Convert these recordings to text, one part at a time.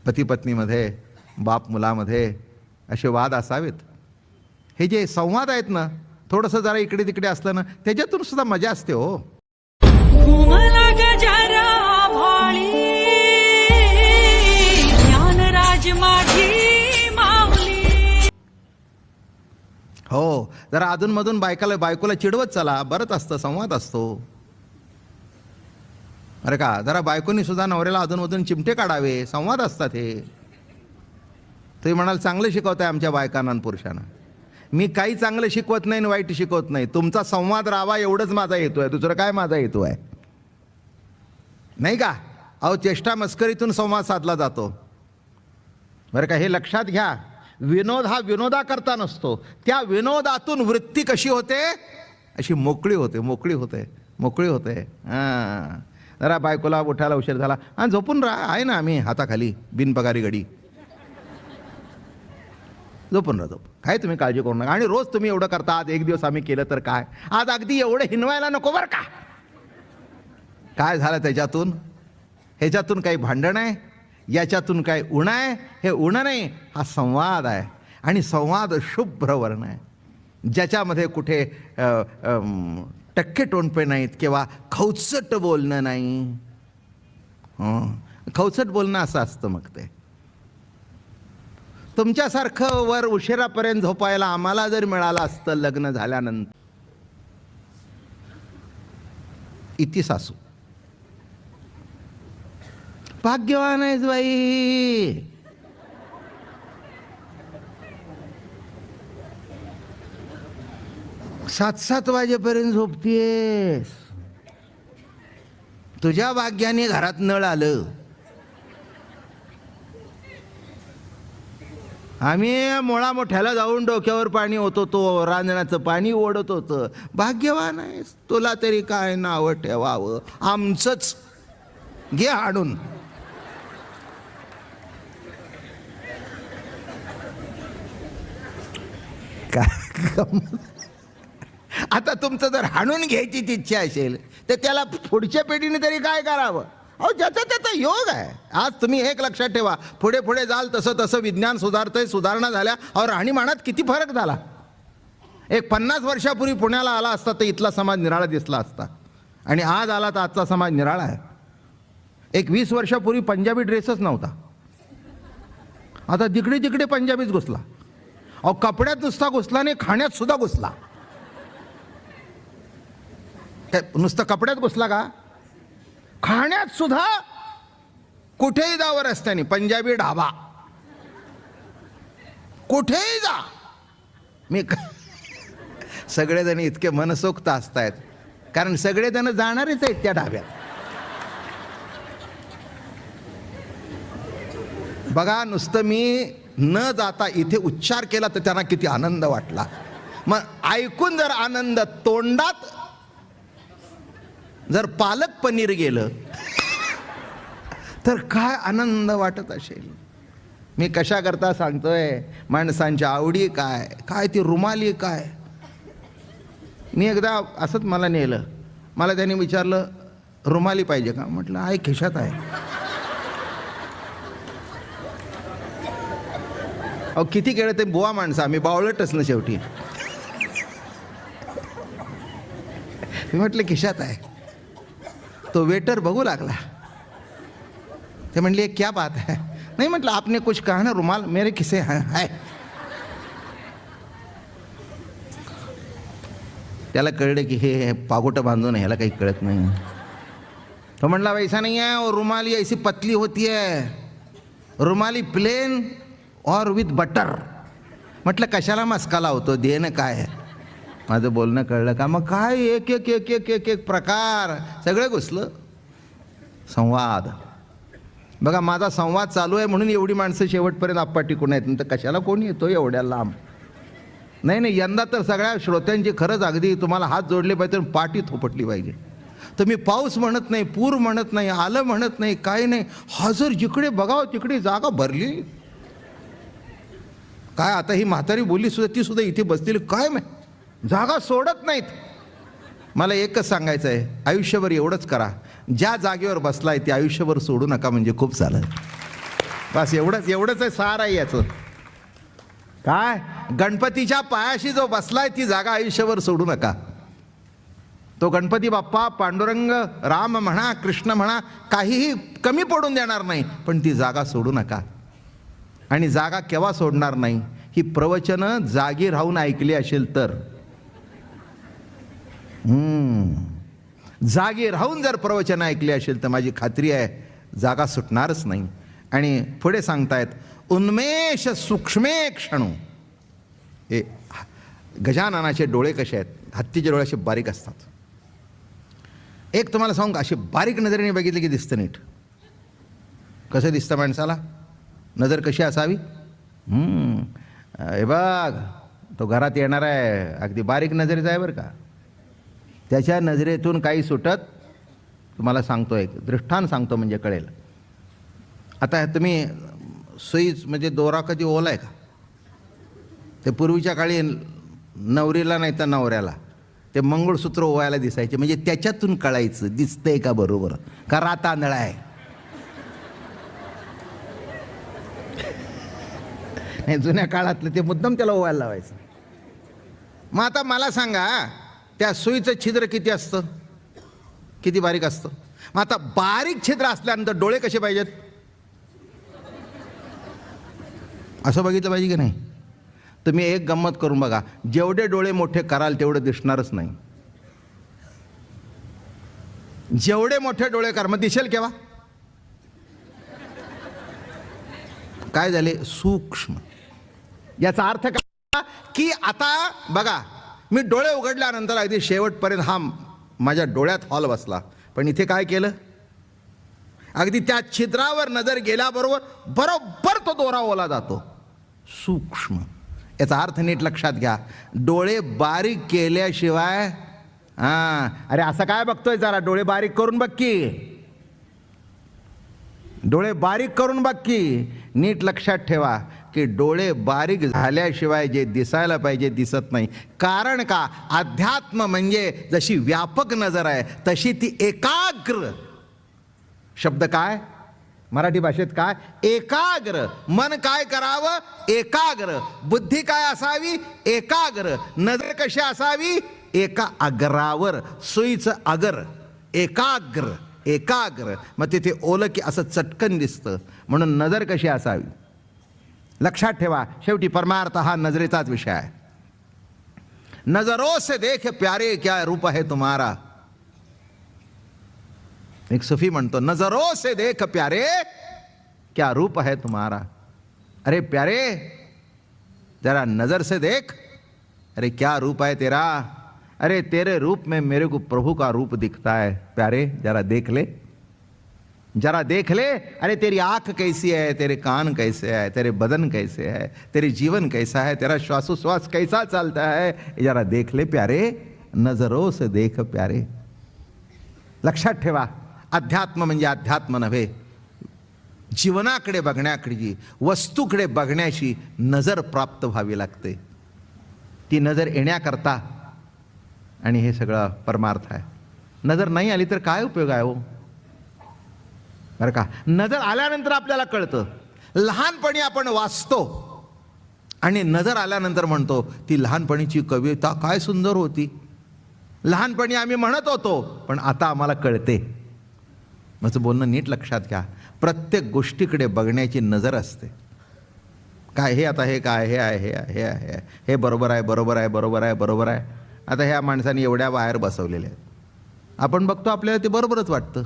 पती पत्नीमध्ये, बाप मुलामध्ये असे वाद असावेत. हे जे संवाद आहेत ना, थोडंसं जरा इकडे तिकडे असलं ना, त्याच्यातून सुद्धा मजा असते हो. हो, जरा अधूनमधून बायकोला चिडवत चला, बरंच असतं, संवाद असतो. अरे का, जरा बायकोनी सुद्धा नवऱ्याला अधूनमधून चिमटे काढावे, संवाद असतात हे. तुम्ही म्हणाल चांगलं शिकवताय आमच्या बायकांना आणि पुरुषांना. मी काही चांगलं शिकवत नाही आणि वाईट शिकवत नाही. तुमचा संवाद राहावा एवढंच माझा हेतू आहे, दुसरं काय माझा हेतू आहे, नाही का? अहो, चेष्टा मस्करीतून संवाद साधला जातो, बरं का? हे लक्षात घ्या. विनोद हा विनोदाकरता नसतो, त्या विनोदातून वृत्ती कशी होते, अशी मोकळी होते, मोकळी होते, मोकळी होते. हां, जरा बायकोला उठायला उशीर झाला, हां झोपून राहा, आहे ना आम्ही हाताखाली बिनपगारी गडी, झोपून राहा, काय तुम्ही काळजी करू नका. आणि रोज तुम्ही एवढं करता, आज एक दिवस आम्ही केलं तर काय, आज अगदी एवढं हिनवायला नको बरं का. काय झालं त्याच्यातून? ह्याच्यातून काही भांडण आहे, याच्यातून काय उणं आहे? हे उणं नाही, हा संवाद आहे. आणि संवाद शुभ्र वर्ण आहे, ज्याच्यामध्ये कुठे टक्के टोणपे नाहीत किंवा खवचट बोलणं नाही. खवचट बोलणं असं असतं. मग ते तुमच्यासारखं वर उशिरापर्यंत झोपायला आम्हाला जर मिळालं असतं लग्न झाल्यानंतर. इति सासू भाग्यवान आहेस बाई. सात वाजेपर्यंत झोपतीयस. तुझ्या भाग्याने घरात नळ आलं. आम्ही मुळा मोठ्याला जाऊन डोक्यावर पाणी होत होतो, रांजणाचं पाणी ओढत होतं. भाग्यवान आहेस. तुला तरी काय नाव ठेवावं, आमचंच घे हाडून. आता तुमचं जर हाणून घ्यायची इच्छा असेल तर त्याला पुढच्या पिढीने तरी काय करावं? अहो, ज्याचा त्याचा योग आहे. आज तुम्ही एक लक्षात ठेवा, पुढे पुढे जाल तसं तसं विज्ञान सुधारतंय, सुधारणा झाल्या. अहो, राहणीमानात किती फरक झाला. एक 50 वर्षापूर्वी पुण्याला आला असता तर इथला समाज निराळा दिसला असता, आणि आज आला तर आजचा समाज निराळा आहे. एक 20 वर्षापूर्वी पंजाबी ड्रेसच नव्हता, आता जिकडे तिकडे पंजाबीच घुसला. अहो, कपड्यात नुसता घुसला नाही, खाण्यात सुद्धा घुसला. नुसतं कपड्यात घुसला का, खाण्यात सुद्धा. कुठेही जावं रस्त्याने पंजाबी ढाबा, कुठेही जा. मी सगळेजण इतके मनसोक्त असतायत कारण सगळेजण जाणारेच आहेत त्या ढाब्यात. बघा, नुसतं मी न जाता इथे उच्चार केला तर त्यांना किती आनंद वाटला. मग ऐकून जर आनंद, तोंडात जर पालक पनीर गेलं तर काय आनंद वाटत असेल. मी कशा करता सांगतोय, माणसांच्या आवडी काय, काय ती रुमाली काय. मी एकदा असंच मला नेलं, मला त्याने विचारलं रुमाली पाहिजे का, म्हटलं आहे खिशात आहे. अहो, किती केलं ते बुवा माणसं, आम्ही बावळटच ना शेवटी. मी म्हटलं खिशात आहे. तो वेटर बघू लागला, ते म्हणले क्या बात है. नाही म्हटलं, आपने कुछ कहा ना, रुमाल मेरे खिसे है. त्याला कळलं की हे पागोटं बांधून ह्याला काही कळत नाही. तो म्हणला वैसा नहीं है, और रुमाली ऐसी पतली होती है, रुमाली प्लेन और विथ बटर. म्हटलं कशाला मस्का लावतो, देणं काय. माझं बोलणं कळलं का? मग काय एक एक एक एक एक एक प्रकार सगळं घुसलं. संवाद बघा, माझा संवाद चालू आहे म्हणून एवढी माणसं शेवटपर्यंत आप्पा टिकून आहेत, तर कशाला कोणी येतो एवढ्या लांब. नाही नाही, यंदा तर सगळ्या श्रोत्यांची खरंच अगदी तुम्हाला हात जोडले पाहिजे, तर पाठी थोपटली पाहिजे. तुम्ही पाऊस म्हणत नाही, पूर म्हणत नाही, आलं म्हणत नाही, काही नाही. हजर जिकडे बघावं तिकडे जागा भरली. काय आता ही म्हातारी बोलली सुद्धा, ती सुद्धा इथे बसतील काय, जागा सोडत नाहीत. मला एकच सांगायचं आहे, आयुष्यभर एवढंच करा, ज्या जागेवर बसलाय ते आयुष्यभर सोडू नका, म्हणजे खूप झालं. बस एवढंच आहे, सार आहे याचं. काय गणपतीच्या पायाशी जो बसलाय ती जागा आयुष्यभर सोडू नका. तो गणपती बाप्पा, पांडुरंग, राम म्हणा, कृष्ण म्हणा, काहीही कमी पडून देणार नाही, पण ती जागा सोडू नका. आणि जागा केव्हा सोडणार नाही, ही प्रवचनं जागी राहून ऐकली असेल तर. जागी राहून जर प्रवचन ऐकले असेल तर माझी खात्री आहे जागा सुटणारच नाही. आणि पुढे सांगतायत, उन्मेष सूक्ष्मे क्षणू. हे गजाननाचे डोळे कसे आहेत, हत्तीचे डोळे असे बारीक असतात. एक तुम्हाला सांगू का, अशी बारीक नजरेने बघितले की दिसतं नीट. कसं दिसतं माणसाला, नजर कशी असावी. हे बघ, तो घरात येणार आहे, अगदी बारीक नजरेचा आहे बरं का. त्याच्या नजरेतून काही सुटत, तुम्हाला सांगतो, एक दृष्टांत सांगतो म्हणजे कळेल. आता तुम्ही सुई म्हणजे दोरा कधी ओलाय का. ते पूर्वीच्या काळी नवरीला नाही तर नवऱ्याला ते मंगळसूत्र ओवायला दिसायचे, म्हणजे त्याच्यातून कळायचं दिसतंय का बरोबर का रात आंधळा आहे. नाही, जुन्या काळातलं ते मुद्दाम त्याला ओवायला लावायचं. मग आता मला सांगा, त्या सुईचं छिद्र किती असतं, किती बारीक असतं. मग आता बारीक छिद्र असल्यानंतर डोळे कसे पाहिजेत, असं बघितलं पाहिजे की नाही. तुम्ही एक गंमत करून बघा, जेवढे डोळे मोठे कराल तेवढं दिसणारच नाही. जेवढे मोठे डोळे कर, मग दिसेल केव्हा. काय झाले, सूक्ष्म. याचा अर्थ काय की आता बघा, मी डोळे उघडल्यानंतर अगदी शेवटपर्यंत हा माझ्या डोळ्यात हॉल बसला, पण इथे काय केलं, अगदी त्या छिद्रावर नजर गेल्याबरोबर बरोबर तो दोरा ओला जातो. सूक्ष्म. याचा अर्थ नीट लक्षात घ्या, डोळे बारीक केल्याशिवाय. अरे असं काय बघतोय, जरा डोळे बारीक करून बघ की, डोळे बारीक करून बघ की. नीट लक्षात ठेवा की डोळे बारीक झाल्याशिवाय जे दिसायला पाहिजे दिसत नाही. कारण का, अध्यात्म म्हणजे जशी व्यापक नजर आहे तशी ती एकाग्र. शब्द काय मराठी भाषेत काय, एकाग्र. मन काय करावं, एकाग्र. बुद्धी काय असावी, एकाग्र. नजर कशी असावी, एका अग्रावर. सुईचं अगर, एकाग्र, एकाग्र. मग तिथे ओलं की असं चटकन दिसतं, म्हणून नजर कशी असावी लक्षात ठेवा. शेवटी परमार्थ हा नजरेचाच विषय आहे. नजरों से देख प्यारे क्या रूप है तुम्हारा. एक सुफी म्हणतो, नजरों से देख प्यारे क्या रूप है तुम्हारा. अरे प्यारे, जरा नजर से देख, अरे क्या रूप है तेरा. अरे तेरे रूप में मेरे को प्रभु का रूप दिखता है. प्यारे जरा देख ले, जरा देख ले. अरे तेरी आंख कैसी है, तेरे कान कैसे है, तेरे बदन कैसे है, तेरे जीवन कैसा है, तेरा श्वासोश्वास कैसा चलता है, जरा देख ले प्यारे. नजरों से देख प्यारे. लक्षात ठेवा, अध्यात्म म्हणजे अध्यात्म नव्हे, जीवनाकडे बघण्याकडे, वस्तूकडे बघण्याची नजर प्राप्त व्हावी लागते. ती नजर येण्याकरता, आणि हे सगळं परमार्थ आहे. नजर नाही आली तर काय उपयोग आहे हो, बरं का. नजर आल्यानंतर आपल्याला कळतं. लहानपणी आपण वाचतो आणि नजर आल्यानंतर म्हणतो ती लहानपणीची कविता काय सुंदर होती. लहानपणी आम्ही म्हणत होतो, पण आता आम्हाला कळते. माझं बोलणं नीट लक्षात घ्या. प्रत्येक गोष्टीकडे बघण्याची नजर असते. काय हे, आता हे काय, हे आहे, हे आहे, हे आहे, हे बरोबर आहे, बरोबर आहे, बरोबर आहे, बरोबर आहे. आता ह्या माणसाने एवढ्या वायर बसवलेल्या आहेत, आपण बघतो आपल्याला ते बरोबरच वाटतं.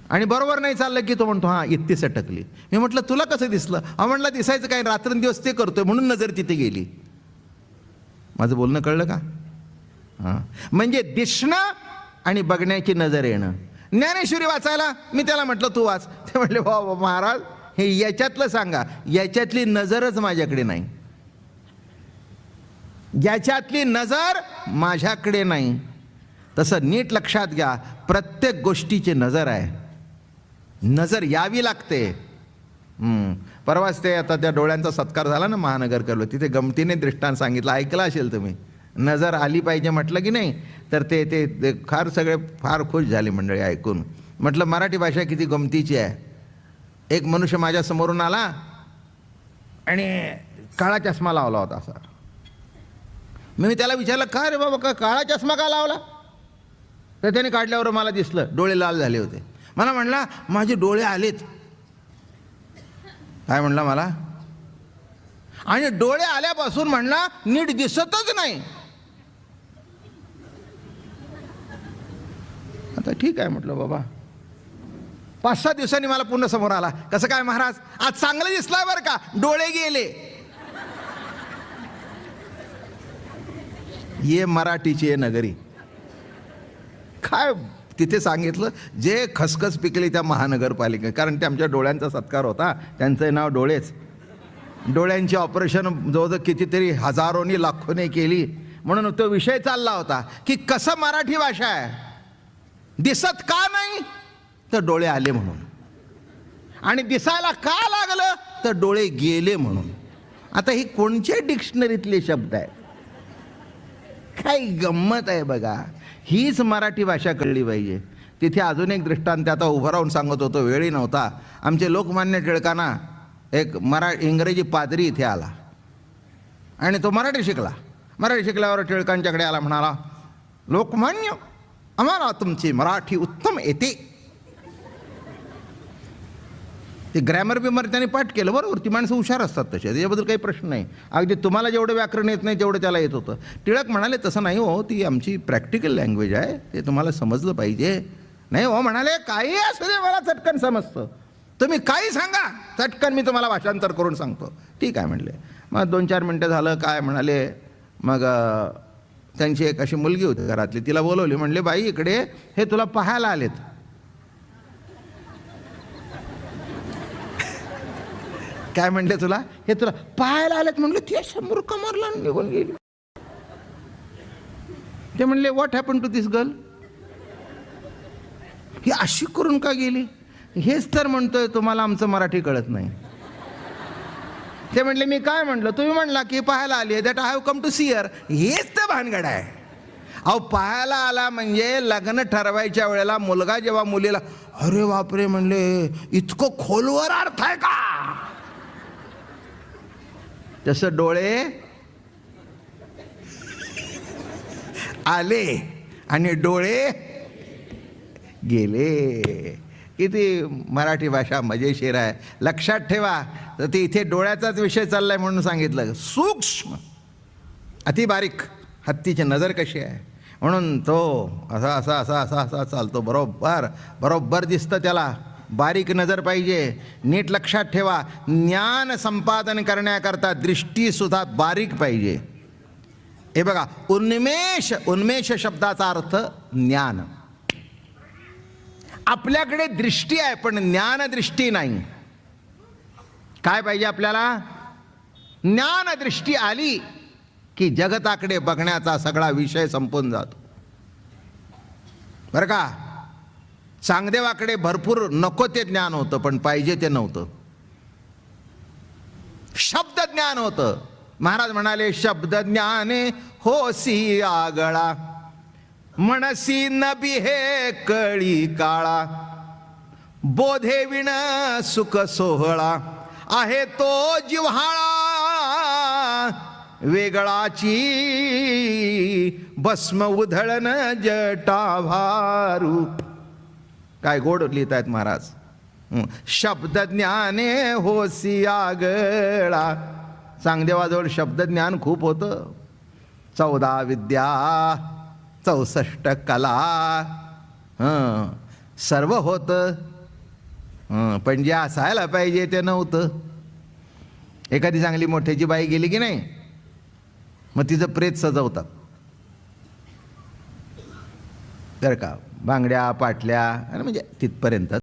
आणि बरोबर नाही चाललं की तो म्हणतो हां इतकी सटकली. मी म्हटलं तुला कसं दिसलं. म्हटलं दिसायचं काय, रात्रंदिवस ते करतोय म्हणून नजर तिथे गेली. माझं बोलणं कळलं का. हां, म्हणजे दिसणं आणि बघण्याची नजर येणं. ज्ञानेश्वरी वाचायला मी त्याला म्हटलं तू वाच. ते म्हटले वा महाराज, हे याच्यातलं सांगा. याच्यातली नजरच माझ्याकडे नाही, याच्यातली नजर माझ्याकडे नाही. तसं नीट लक्षात घ्या, प्रत्येक गोष्टीची नजर आहे, नजर यावी लागते. परवाच ते आता त्या डोळ्यांचा सत्कार झाला ना महानगर करलो, तिथे गमतीने दृष्टांत सांगितलं, ऐकलं असेल तुम्ही. नजर आली पाहिजे म्हटलं की नाही, तर ते फार सगळे फार खुश झाले मंडळी ऐकून. म्हटलं मराठी भाषा किती गमतीची आहे. एक मनुष्य माझ्या समोरून आला आणि काळा चष्मा लावला होता असा. मी त्याला विचारलं, का रे बाबा, का काळा चष्मा का लावला? तर त्याने काढल्यावर मला दिसलं डोळे लाल झाले होते. मला म्हणला, माझे डोळे आलेत. काय म्हणला मला? आणि डोळे आल्यापासून म्हणला नीट दिसतच नाही. आता ठीक आहे म्हटलं बाबा. 5-6 दिवसांनी मला पुन्हा समोर आला. कसं काय महाराज, आज चांगलं दिसला बरं का, डोळे गेले. ये मराठीची नगरी. काय तिथे सांगितलं, जे खसखस पिकली त्या महानगरपालिका, कारण ते आमच्या डोळ्यांचा सत्कार होता. त्यांचं नाव डोळेच. डोळ्यांची ऑपरेशन जवळजवळ कितीतरी हजारोनी लाखोने केली. म्हणून तो विषय चालला होता की कसं मराठी भाषा आहे, दिसत का नाही, तर डोळे आले म्हणून. आणि दिसायला का लागलं, तर डोळे गेले म्हणून. आता ही कोणत्या डिक्शनरीतले शब्द आहेत? काय गंमत आहे बघा. हीच मराठी भाषा कळली पाहिजे. तिथे अजून एक दृष्टांत आता उभं राहून सांगत होतो, वेळही नव्हता. आमचे लोकमान्य टिळकांना एक इंग्रजी पादरी इथे आला आणि तो मराठी शिकला. मराठी शिकल्यावर टिळकांच्याकडे आला, म्हणाला, लोकमान्य, आम्हाला तुमची मराठी उत्तम येते. ते ग्रॅमर बिमर त्याने पाठ केलं. बरोबर, ती माणसं हुशार असतात तसे, त्याच्याबद्दल काही प्रश्न नाही. अगदी तुम्हाला जेवढं व्याकरण येत नाही तेवढं त्याला येत होतं. टिळक म्हणाले, तसं नाही हो, ती आमची प्रॅक्टिकल लँग्वेज आहे, ते तुम्हाला समजलं पाहिजे. नाही हो म्हणाले, काही असू दे, मला चटकन समजतं, तुम्ही काही सांगा, चटकन मी तुम्हाला भाषांतर करून सांगतो. ठीक आहे म्हणले. मग 2-4 मिनटं झालं. काय म्हणाले, मग त्यांची एक अशी मुलगी होती घरातली, तिला बोलवली. म्हणले, बाई इकडे, हे तुला पाहायला आलेत. काय म्हणले, तुला हे तुला पाहायला आलेत. म्हणले, ते समोर कमरला निघून गेली. ते म्हणले, what happen to this girl, ही अशी करून का गेली? हेच तर म्हणतोय तुम्हाला आमचं मराठी कळत नाही. ते म्हणले, मी काय म्हणलं, तुम्ही म्हणला की पाहायला आली आहे, that I have come to see her. हेच तर भानगड आहे. अहो, पाहायला आला म्हणजे लग्न ठरवायच्या वेळेला मुलगा जेव्हा मुलीला, अरे बापरे म्हणले, इतकं खोलवर अर्थ आहे का? तसं डोळे आले आणि डोळे गेले. किती मराठी भाषा मजेशीर आहे. लक्षात ठेवा. तर ते इथे डोळ्याचाच विषय चाललाय म्हणून सांगितलं. सूक्ष्म, अति बारीक, हत्तीची नजर कशी आहे, म्हणून तो असा असा असा असा असा चालतो. बरोबर बरोबर दिसतं त्याला. बारीक नजर पाहिजे. नीट लक्षात ठेवा, ज्ञान संपादन करण्याकरता दृष्टीसुद्धा बारीक पाहिजे. हे बघा, उन्मेष, उन्मेष शब्दाचा अर्थ ज्ञान. आपल्याकडे दृष्टी आहे पण ज्ञान दृष्टी नाही. काय पाहिजे आपल्याला? ज्ञान दृष्टी आली की जगताकडे बघण्याचा सगळा विषय संपून जातो. बरं का? चांगदेवाकडे भरपूर नको ते ज्ञान होतं पण पाहिजे ते नव्हतं. शब्द ज्ञान होतं. महाराज म्हणाले, शब्द ज्ञाने होसी आगळा, मनसी न बिहे कळी काळा, बोधे विण सुख सोहळा, आहे तो जिव्हाळा वेगळाची, भस्म उधळण जटाभारू. काय गोड लिहित आहेत महाराज. शब्द ज्ञाने होसी आगळा. चांगदेवाजवळ शब्द ज्ञान खूप होतं. 14 विद्या, 64 कला, सर्व होतं. पण जे असायला पाहिजे ते नव्हतं. एखादी चांगली मोठ्याची बाई गेली की नाही, मग तिचं प्रेत सजवतात. बरं का, बांगड्या पाटल्या, म्हणजे तिथपर्यंत.